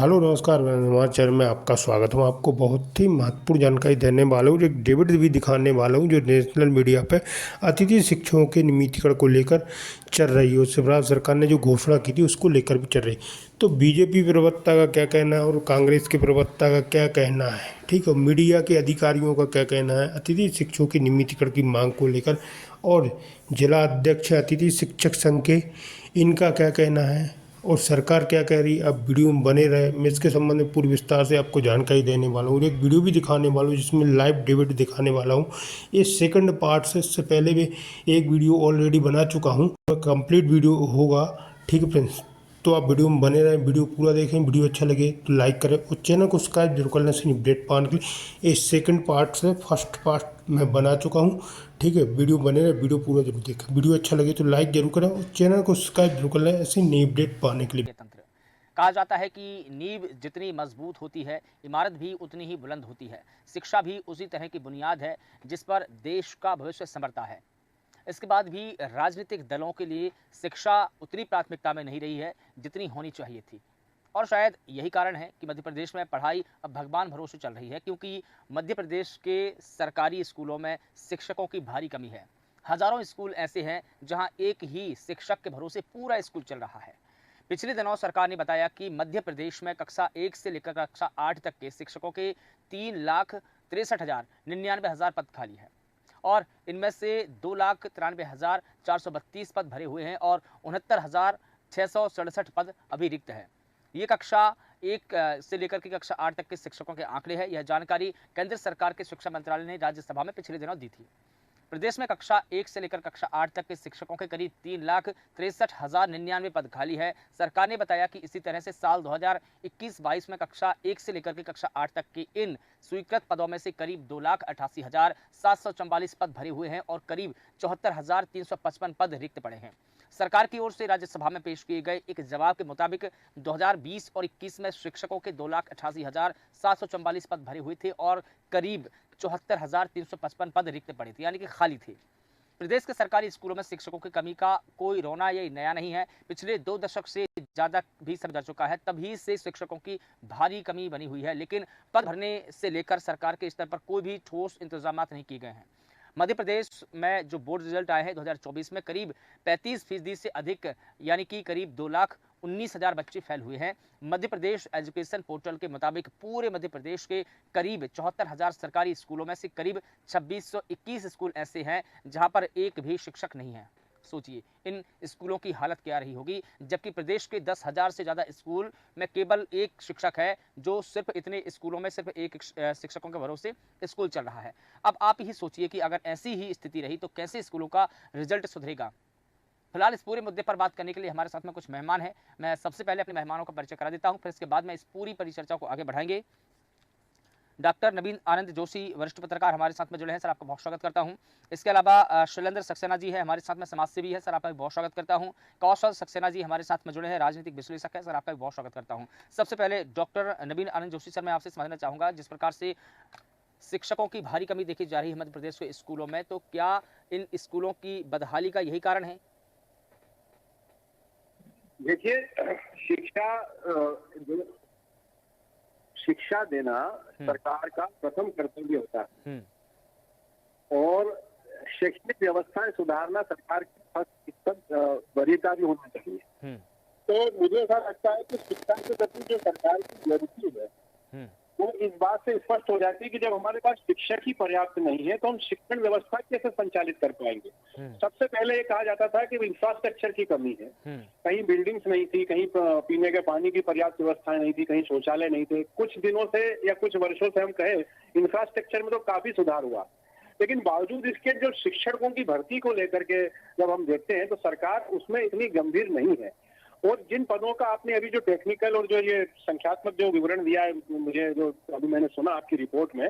Hello नमस्कार, मैं हमारे चैनल में आपका स्वागत हूँ। आपको बहुत ही महत्वपूर्ण जानकारी देने वाला हूँ, जो एक डेविड भी दिखाने वाला हूँ, जो नेशनल मीडिया पे अतिथि शिक्षकों के नियमितीकरण को लेकर चल रही है। उससे भारत सरकार ने जो घोषणा की थी उसको लेकर भी चल रही। तो बीजेपी प्रवक्ता का क्या कहना है और कांग्रेस के प्रवक्ता का क्या कहना है, ठीक है, मीडिया के अधिकारियों का क्या कहना है अतिथि शिक्षकों के नियमितीकरण की मांग को लेकर, और जिला अध्यक्ष अतिथि शिक्षक संघ के इनका क्या कहना है और सरकार क्या कह रही है। अब वीडियो में बने रहे, मैं इसके संबंध में पूरी विस्तार से आपको जानकारी देने वाला हूँ और एक वीडियो भी दिखाने वाला हूँ जिसमें लाइव डिबेट दिखाने वाला हूँ। ये सेकंड पार्ट से इससे पहले भी एक वीडियो ऑलरेडी बना चुका हूँ, कंप्लीट वीडियो होगा, ठीक है फ्रेंड्स। तो आप वीडियो में बने रहें, वीडियो पूरा देखें। वीडियो अच्छा लगे तो लाइक करें और चैनल को सब्सक्राइब जरूर कर लें सही अपडेट पाने के लिए। ये सेकंड पार्ट से फर्स्ट पार्ट मैं बना चुका हूँ, ठीक है। वीडियो बने रहे, वीडियो पूरा जरूर देखें। वीडियो अच्छा लगे तो लाइक जरूर करें और चैनल को सब्सक्राइब जरूर कर लें ऐसे नई अपडेट पाने के लिए। तंत्र कहा जाता है कि नींव जितनी मजबूत होती है, इमारत भी उतनी ही बुलंद होती है। शिक्षा भी उसी तरह की बुनियाद है जिस पर देश का भविष्य संवरता है। इसके बाद भी राजनीतिक दलों के लिए शिक्षा उतनी प्राथमिकता में नहीं रही है जितनी होनी चाहिए थी। और शायद यही कारण है कि मध्य प्रदेश में पढ़ाई अब भगवान भरोसे चल रही है, क्योंकि मध्य प्रदेश के सरकारी स्कूलों में शिक्षकों की भारी कमी है। हजारों स्कूल ऐसे हैं जहां एक ही शिक्षक के भरोसे पूरा स्कूल चल रहा है। पिछले दिनों सरकार ने बताया कि मध्य प्रदेश में कक्षा 1 से लेकर कक्षा 8 तक के शिक्षकों के 3,63,99,000 पद खाली है और इनमें से 2,93,432 पद भरे हुए हैं और 69,667 पद अभी रिक्त है। ये कक्षा 1 से लेकर के कक्षा 8 तक के शिक्षकों के आंकड़े हैं। यह जानकारी केंद्र सरकार के शिक्षा मंत्रालय ने राज्यसभा में पिछले दिनों दी थी। प्रदेश में कक्षा 1 से लेकर कक्षा 8 तक के शिक्षकों के करीब 3,63,099 पद खाली है। सरकार ने बताया कि इसी तरह से साल 2021-22 में कक्षा 1 से लेकर के कक्षा 8 तक के इन स्वीकृत पदों में से करीब 2,88,744 पद भरे हुए हैं और करीब 74,355 पद रिक्त पड़े हैं। सरकार की ओर से राज्यसभा में पेश किए गए एक जवाब के मुताबिक 2020 और 21 में शिक्षकों के 2,88,744 पद भरे हुए थे और करीब 74,355 पद रिक्त पड़े थे, यानी कि खाली थे। प्रदेश के सरकारी स्कूलों में शिक्षकों की कमी का कोई रोना ये नया नहीं है। पिछले 2 दशक से ज्यादा भी समय जा चुका है, तभी से शिक्षकों की भारी कमी बनी हुई है, लेकिन पद भरने से लेकर सरकार के स्तर पर कोई भी ठोस इंतजाम नहीं किए गए हैं। मध्य प्रदेश में जो बोर्ड रिजल्ट आए हैं 2024 में करीब 35% से अधिक, यानी कि करीब 2,19,000 बच्चे फेल हुए हैं। मध्य प्रदेश एजुकेशन पोर्टल के मुताबिक पूरे मध्य प्रदेश के करीब 74,000 सरकारी स्कूलों में से करीब 2,621 स्कूल ऐसे हैं जहां पर एक भी शिक्षक नहीं है। सोचिए इन स्कूलों की हालत क्या रही होगी, जबकि प्रदेश के 10,000 से ज़्यादा स्कूल में केवल एक शिक्षक है, जो सिर्फ इतने स्कूलों में सिर्फ एक शिक्षकों के भरोसे स्कूल चल रहा है। अब आप ही सोचिए कि अगर ऐसी ही स्थिति रही तो कैसे स्कूलों का रिजल्ट सुधरेगा। फिलहाल इस पूरे मुद्दे पर बात करने के लिए हमारे साथ में कुछ मेहमान हैं। मैं सबसे पहले अपने मेहमानों का परिचय करा देता हूं, फिर इसके बाद में इस पूरी परिचर्चा को आगे बढ़ाएंगे। डॉक्टर नवीन आनंद जोशी वरिष्ठ पत्रकार हमारे साथ में जुड़े हैं, सर आपका बहुत स्वागत करता हूं। इसके अलावा शैलेंद्र सक्सेना जी है हमारे साथ में, समाजसेवी है, सर आपका भी बहुत स्वागत करता हूं। कौशल सक्सेना जी हमारे साथ में जुड़े हैं, राजनीतिक विश्लेषक है, सर आपका भी बहुत स्वागत करता हूं। सबसे पहले डॉक्टर नवीन आनंद जोशी सर, मैं आपसे समझना चाहूँगा, जिस प्रकार से शिक्षकों की भारी कमी देखी जा रही है मध्य प्रदेश के स्कूलों में, तो क्या इन स्कूलों की बदहाली का यही कारण है? देखिए, शिक्षा देना सरकार का प्रथम कर्तव्य होता है और शैक्षणिक व्यवस्थाएं सुधारना सरकार की फर्स्ट वरीयता भी होना चाहिए। तो मुझे ऐसा लगता है कि शिक्षा के प्रति जो सरकार की जरूरत है वो इस बात से स्पष्ट हो जाती है कि जब हमारे पास शिक्षक ही पर्याप्त नहीं है तो हम शिक्षण व्यवस्था कैसे संचालित कर पाएंगे। सबसे पहले ये कहा जाता था कि इंफ्रास्ट्रक्चर की कमी है, कहीं बिल्डिंग्स नहीं थी, कहीं पीने के पानी की पर्याप्त व्यवस्थाएं नहीं थी, कहीं शौचालय नहीं थे। कुछ दिनों से या कुछ वर्षों से हम कहें इंफ्रास्ट्रक्चर में तो काफी सुधार हुआ, लेकिन बावजूद इसके जो शिक्षकों की भर्ती को लेकर के जब हम देखते हैं तो सरकार उसमें इतनी गंभीर नहीं है। और जिन पदों का आपने अभी जो टेक्निकल और जो ये संख्यात्मक जो विवरण दिया है, मुझे जो अभी मैंने सुना आपकी रिपोर्ट में,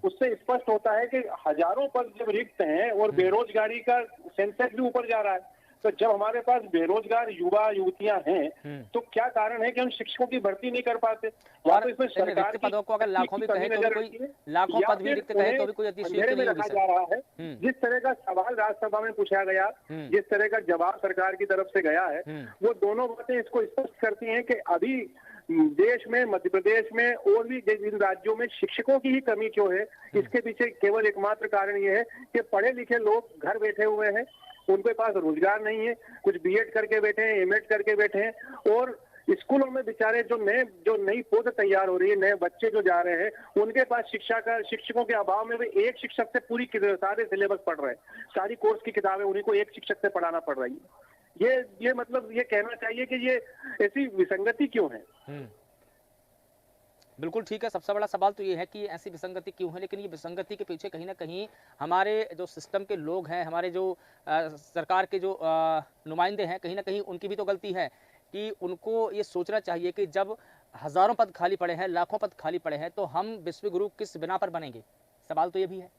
उससे स्पष्ट होता है कि हजारों पद जब रिक्त हैं और बेरोजगारी का सेंसेस भी ऊपर जा रहा है, तो जब हमारे पास बेरोजगार युवा युवतियां हैं तो क्या कारण है कि हम शिक्षकों की भर्ती नहीं कर पाते? और तो इसमें सरकार पदों को अगर लाखों भी कहे तो भी कोई लाखों पद भी रिक्त कहे तो भी कोई अतिशयोक्ति नहीं होगी रखा जा रहा है। जिस तरह का सवाल राज्यसभा में पूछा गया, जिस तरह का जवाब सरकार की तरफ से गया है, वो दोनों बातें इसको स्पष्ट करती हैं कि अभी देश में, मध्य प्रदेश में और भी जिन राज्यों में शिक्षकों की ही कमी क्यों है, इसके पीछे केवल एकमात्र कारण ये है कि पढ़े लिखे लोग घर बैठे हुए हैं, उनके पास रोजगार नहीं है, कुछ बीएड करके बैठे हैं, एमएड करके बैठे हैं, और स्कूलों में बेचारे जो नई पौध तैयार हो रही है, नए बच्चे जो जा रहे हैं, उनके पास शिक्षकों के अभाव में वे एक शिक्षक से पूरी सारे सिलेबस पढ़ रहे हैं, सारी कोर्स की किताबें उन्हीं को एक शिक्षक से पढ़ाना पड़ रही है। ये मतलब ये कहना चाहिए कि ये ऐसी विसंगति क्यों है। बिल्कुल ठीक है। सबसे बड़ा सवाल तो ये है कि ऐसी विसंगति क्यों है, लेकिन ये विसंगति के पीछे कहीं ना कहीं हमारे जो सिस्टम के लोग हैं, हमारे जो सरकार के जो नुमाइंदे हैं, कहीं ना कहीं उनकी भी तो गलती है कि उनको ये सोचना चाहिए कि जब हजारों पद खाली पड़े हैं, लाखों पद खाली पड़े हैं, तो हम विश्वगुरु किस बिना पर बनेंगे। सवाल तो ये भी है।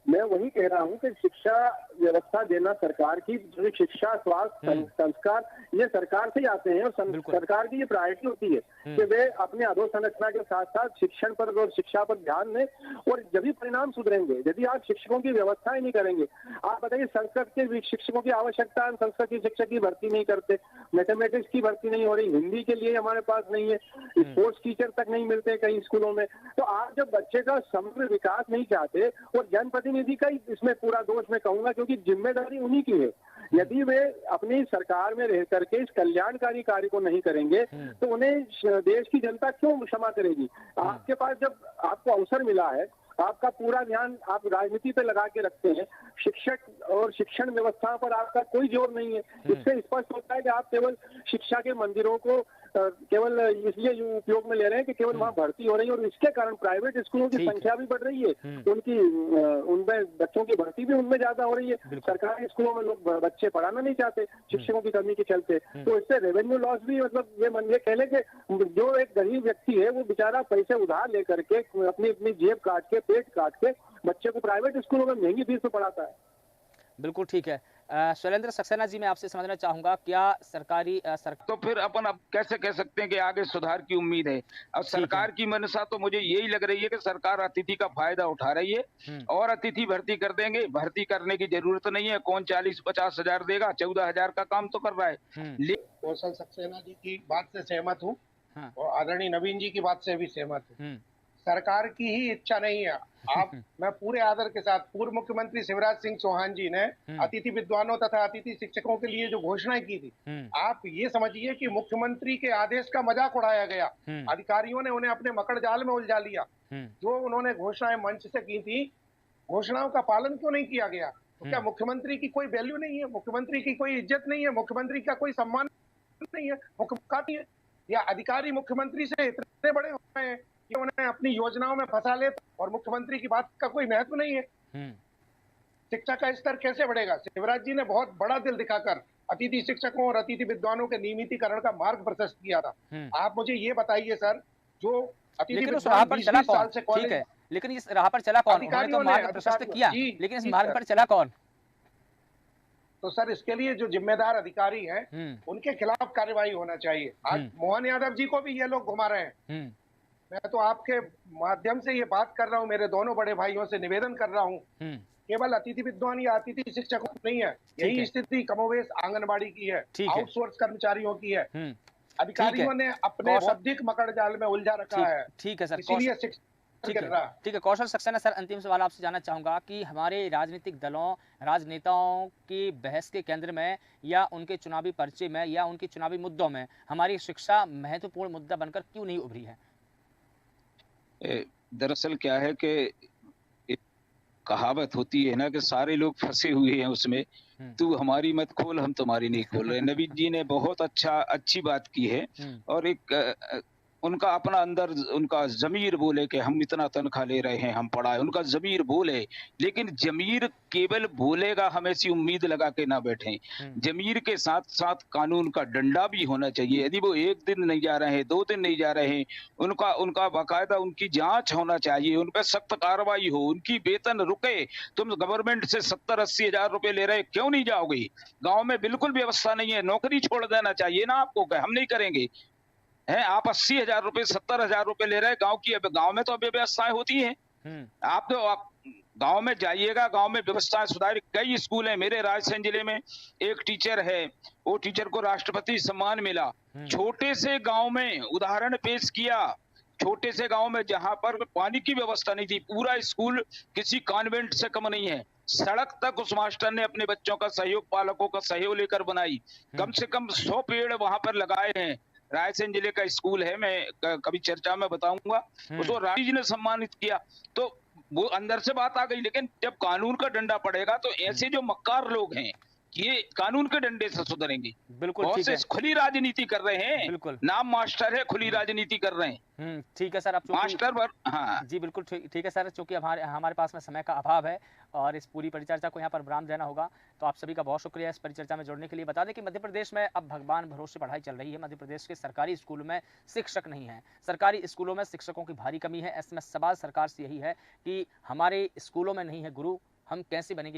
मैं वही कह रहा हूँ कि शिक्षा व्यवस्था देना सरकार की, शिक्षा, स्वास्थ्य, संस्कार ये सरकार से ही आते हैं, और सरकार की ये प्रायोरिटी होती है कि वे अपने अधोसंरचना के साथ साथ शिक्षण पर और शिक्षा पर ध्यान दें, और जब भी परिणाम सुधरेंगे। यदि आप शिक्षकों की व्यवस्था ही नहीं करेंगे, आप बताइए संस्कृत के शिक्षकों की आवश्यकता है, संस्कृत के शिक्षक की भर्ती नहीं करते, मैथमेटिक्स की भर्ती नहीं हो रही, हिंदी के लिए हमारे पास नहीं है, स्पोर्ट्स टीचर तक नहीं मिलते कई स्कूलों में। तो आप जब बच्चे का समग्र विकास नहीं चाहते, और जनप्रतिनिधि का ही इसमें पूरा दोष मैं कहूंगा, क्योंकि जिम्मेदारी उन्हीं की है। यदि वे अपनी सरकार में रह करके इस कल्याणकारी कार्य को नहीं करेंगे, तो उन्हें देश की जनता क्यों क्षमा करेगी। आपके पास जब आपको अवसर मिला है, आपका पूरा ध्यान आप राजनीति पे लगा के रखते हैं, शिक्षक और शिक्षण व्यवस्था पर आपका कोई जोर नहीं है। इससे स्पष्ट होता है कि आप केवल शिक्षा के मंदिरों को केवल इसलिए उपयोग में ले रहे हैं कि केवल वहाँ भर्ती हो रही है, और इसके कारण प्राइवेट स्कूलों की संख्या भी बढ़ रही है, उनमें बच्चों की भर्ती भी उनमें ज्यादा हो रही है। सरकारी स्कूलों में लोग बच्चे पढ़ाना नहीं चाहते शिक्षकों की कमी के चलते, तो इससे रेवेन्यू लॉस भी, मतलब ये कह लें कि जो एक गरीब व्यक्ति है वो बेचारा पैसे उधार लेकर के अपनी जेब काट के, पेट काट के बच्चे को प्राइवेट स्कूलों में महंगी फीस में पढ़ाता है। बिल्कुल ठीक है। शैलेंद्र सक्सेना जी, मैं आपसे समझना चाहूंगा, क्या सरकारी तो फिर अपन अब कैसे कह सकते हैं कि आगे सुधार की उम्मीद है। अब सरकार की मंशा तो मुझे यही लग रही है कि सरकार अतिथि का फायदा उठा रही है, और अतिथि भर्ती कर देंगे। भर्ती करने की जरूरत नहीं है, कौन 40-50 हजार देगा, 14,000 का काम तो कर रहा है। कौशल सक्सेना जी की बात से सहमत हूँ, और आदरणीय नवीन जी की बात से भी सहमत हूँ। सरकार की ही इच्छा नहीं है। मैं पूरे आदर के साथ, पूर्व मुख्यमंत्री शिवराज सिंह चौहान जी ने अतिथि विद्वानों तथा अतिथि शिक्षकों के लिए जो घोषणाएं की थी, आप ये समझिए कि मुख्यमंत्री के आदेश का मजाक उड़ाया गया। अधिकारियों ने उन्हें अपने मकड़ जाल में उलझा लिया। जो उन्होंने घोषणाएं मंच से की थी, घोषणाओं का पालन क्यों नहीं किया गया? तो क्या मुख्यमंत्री की कोई वैल्यू नहीं है? मुख्यमंत्री की कोई इज्जत नहीं है? मुख्यमंत्री का कोई सम्मान नहीं है? मुख्यमंत्री या अधिकारी मुख्यमंत्री से इतने बड़े हो रहे हैं कि उन्हें अपनी योजनाओं में फंसा ले, और मुख्यमंत्री की बात का कोई महत्व नहीं है। शिक्षा का स्तर कैसे बढ़ेगा? शिवराज जी ने बहुत बड़ा दिल दिखाकर अतिथि शिक्षकों और अतिथि विद्वानों के नियमितीकरण का मार्ग प्रशस्त किया था। आप मुझे ये बताइए सर, जो अतिथि विद्वान 20 साल से कॉलेज, ठीक है, लेकिन इस राह पर चला कौन? उन्होंने तो मार्ग प्रशस्त किया, लेकिन इस मार्ग पर चला कौन? तो सर इसके लिए जो जिम्मेदार अधिकारी हैं, उनके खिलाफ कार्रवाई होना चाहिए। आज मोहन यादव जी को भी ये लोग घुमा रहे हैं। मैं तो आपके माध्यम से ये बात कर रहा हूँ, मेरे दोनों बड़े भाइयों से निवेदन कर रहा हूँ, केवल अतिथि विद्वान या अतिथि शिक्षकों नहीं है, यही स्थिति कमोवेश आंगनबाड़ी की है, आउटसोर्स कर्मचारियों की है। अधिकारियों ने अपने बौद्धिक मकड़ जाल में उलझा रखा है। ठीक है सर, इसीलिए ठीक है। कौशल सक्सेना सर, अंतिम सवाल आपसे जानना चाहूंगा कि हमारे राजनीतिक दलों, राजनेताओं की बहस के केंद्र में, या उनके चुनावी पर्चे में, या उनके चुनावी मुद्दों में हमारी शिक्षा महत्वपूर्ण मुद्दा बनकर क्यों नहीं उभरी है? दरअसल क्या है कि एक कहावत होती है ना कि सारे लोग फंसे हुए हैं उसमें, तू हमारी मत खोल, हम तुम्हारी नहीं खोल रहे। नवीन जी ने बहुत अच्छी बात की है, और एक उनका अपना अंदर उनका जमीर बोले कि हम इतना तनख्वाह ले रहे हैं, हम पढ़ाए, उनका जमीर बोले। लेकिन जमीर केवल बोलेगा, हम ऐसी उम्मीद लगा के ना बैठे। जमीर के साथ साथ कानून का डंडा भी होना चाहिए। यदि वो 1 दिन नहीं जा रहे हैं, 2 दिन नहीं जा रहे हैं, उनका बाकायदा उनकी जांच होना चाहिए, उन पर सख्त कार्रवाई हो, उनकी वेतन रुके। तुम गवर्नमेंट से 70-80 हजार रुपए ले रहे, क्यों नहीं जाओगे? गाँव में बिल्कुल व्यवस्था नहीं है, नौकरी छोड़ देना चाहिए ना आपको, हम नहीं करेंगे हैं। आप 80 हजार रुपए, 70 हजार रुपए ले रहे हैं, गांव में तो अव्यवस्थाएं होती हैं। आप गांव में जाइएगा, गांव में व्यवस्थाएं सुधारी। कई स्कूल हैं, मेरे रायसेन जिले में एक टीचर है, वो टीचर को राष्ट्रपति सम्मान मिला। छोटे से गांव में उदाहरण पेश किया, छोटे से गांव में जहां पर पानी की व्यवस्था नहीं थी, पूरा स्कूल किसी कॉन्वेंट से कम नहीं है, सड़क तक उस मास्टर ने अपने बच्चों का सहयोग, पालकों का सहयोग लेकर बनाई। कम से कम 100 पेड़ वहां पर लगाए हैं। रायसेन जिले का स्कूल है, मैं कभी चर्चा में बताऊंगा, उसको रानी जी ने सम्मानित किया। तो वो अंदर से बात आ गई, लेकिन जब कानून का डंडा पड़ेगा तो ऐसे जो मक्कार लोग हैं ये कानून के डंडे से सुधरेंगे। बिल्कुल बहुत ठीक से है, खुली राजनीति कर रहे हैं, बिल्कुल नाम मास्टर है, खुली राजनीति कर रहे हैं। ठीक है सर। अब मास्टर पर हाँ जी बिल्कुल ठीक है सर, चूंकि हमारे पास में समय का अभाव है और इस पूरी परिचर्चा को यहाँ पर विराम देना होगा, तो आप सभी का बहुत शुक्रिया इस परिचर्चा में जुड़ने के लिए। बता दें कि मध्य प्रदेश में अब भगवान भरोसे पढ़ाई चल रही है। मध्य प्रदेश के सरकारी स्कूलों में शिक्षक नहीं है, सरकारी स्कूलों में शिक्षकों की भारी कमी है। ऐसे में सवाल सरकार से यही है कि हमारे स्कूलों में नहीं है गुरु, हम कैसे बनेंगे।